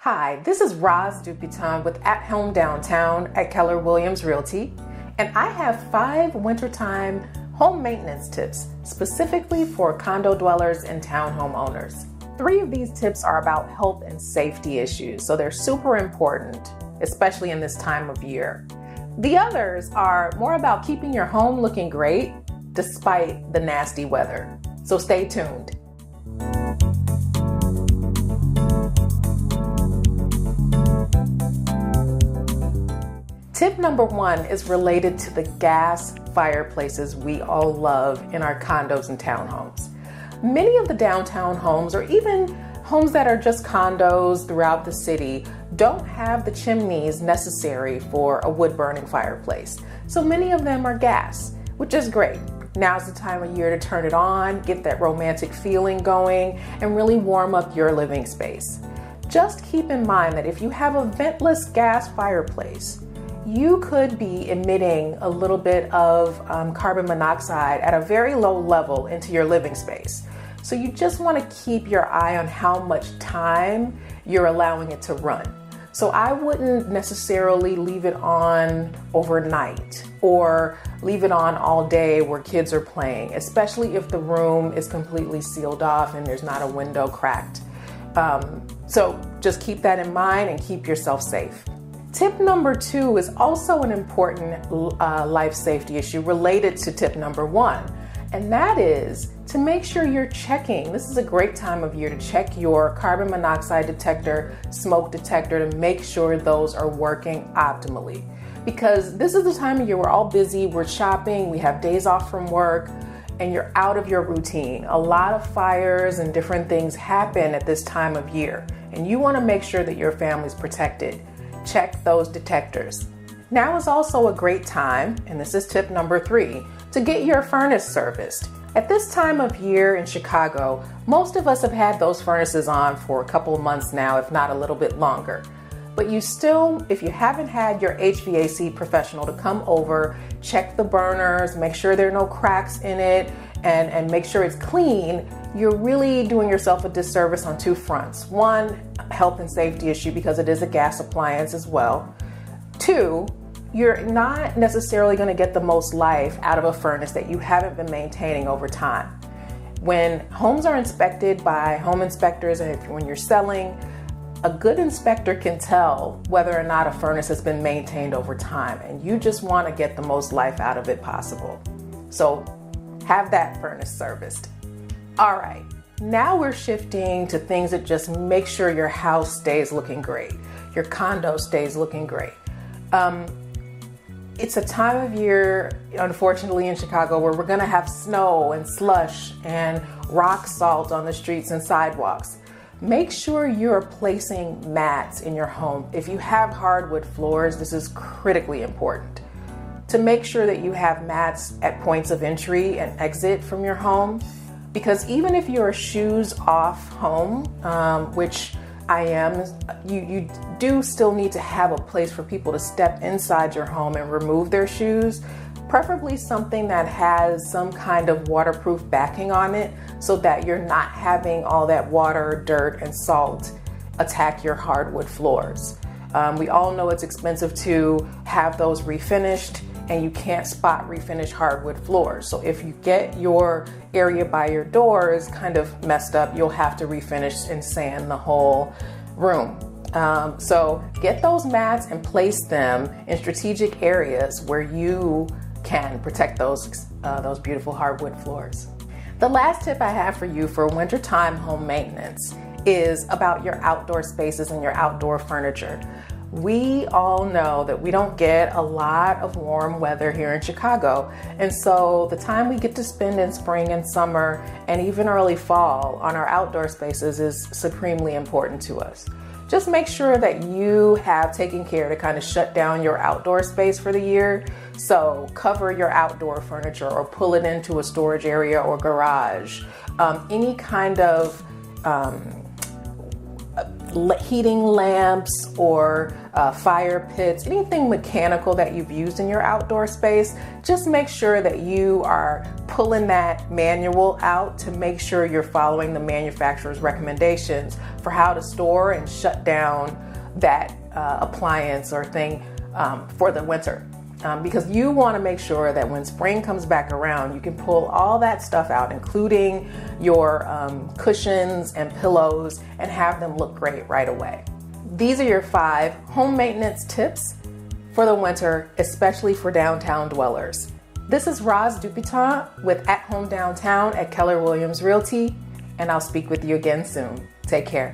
Hi, this is Roz Dupiton with At Home Downtown at Keller Williams Realty, and I have 5 wintertime home maintenance tips specifically for condo dwellers and townhome owners. 3 of these tips are about health and safety issues, so they're super important, especially in this time of year. The others are more about keeping your home looking great despite the nasty weather, so stay tuned. Tip number 1 is related to the gas fireplaces we all love in our condos and townhomes. Many of the downtown homes, or even homes that are just condos throughout the city, don't have the chimneys necessary for a wood-burning fireplace. So many of them are gas, which is great. Now's the time of year to turn it on, get that romantic feeling going, and really warm up your living space. Just keep in mind that if you have a ventless gas fireplace, you could be emitting a little bit of carbon monoxide at a very low level into your living space. So you just want to keep your eye on how much time you're allowing it to run. So I wouldn't necessarily leave it on overnight or leave it on all day where kids are playing, especially if the room is completely sealed off and there's not a window cracked. So just keep that in mind and keep yourself safe. Tip number 2 is also an important life safety issue related to tip number 1, and that is to make sure you're checking. This is a great time of year to check your carbon monoxide detector, smoke detector, to make sure those are working optimally. Because this is the time of year we're all busy, we're shopping, we have days off from work, and you're out of your routine. A lot of fires and different things happen at this time of year, and you want to make sure that your family's protected. Check those detectors. Now is also a great time, and this is tip number 3, to get your furnace serviced. At this time of year in Chicago, most of us have had those furnaces on for a couple of months now, if not a little bit longer. But you still, if you haven't had your HVAC professional to come over, check the burners, make sure there are no cracks in it, and make sure it's clean, you're really doing yourself a disservice on 2 fronts. 1, health and safety issue because it is a gas appliance as well. 2, you're not necessarily going to get the most life out of a furnace that you haven't been maintaining over time. When homes are inspected by home inspectors, and when you're selling, a good inspector can tell whether or not a furnace has been maintained over time, and you just want to get the most life out of it possible. So have that furnace serviced. All right, now we're shifting to things that just make sure your house stays looking great, your condo stays looking great. It's a time of year, unfortunately, in Chicago where we're gonna have snow and slush and rock salt on the streets and sidewalks. Make sure you're placing mats in your home. If you have hardwood floors, this is critically important. To make sure that you have mats at points of entry and exit from your home, because even if you're shoes off home, which I am, you do still need to have a place for people to step inside your home and remove their shoes, preferably something that has some kind of waterproof backing on it so that you're not having all that water, dirt, and salt attack your hardwood floors. We all know it's expensive to have those refinished, and you can't spot refinish hardwood floors. So if you get your area by your doors kind of messed up, you'll have to refinish and sand the whole room. So get those mats and place them in strategic areas where you can protect those beautiful hardwood floors. The last tip I have for you for wintertime home maintenance is about your outdoor spaces and your outdoor furniture. We all know that we don't get a lot of warm weather here in Chicago, and so the time we get to spend in spring and summer and even early fall on our outdoor spaces is supremely important to us. Just make sure that you have taken care to kind of shut down your outdoor space for the year. So cover your outdoor furniture or pull it into a storage area or garage. Any kind of heating lamps or fire pits, anything mechanical that you've used in your outdoor space, just make sure that you are pulling that manual out to make sure you're following the manufacturer's recommendations for how to store and shut down that appliance or thing for the winter. Because you want to make sure that when spring comes back around, you can pull all that stuff out, including your cushions and pillows, and have them look great right away. These are your 5 home maintenance tips for the winter, especially for downtown dwellers. This is Roz Dupiton with At Home Downtown at Keller Williams Realty, and I'll speak with you again soon. Take care.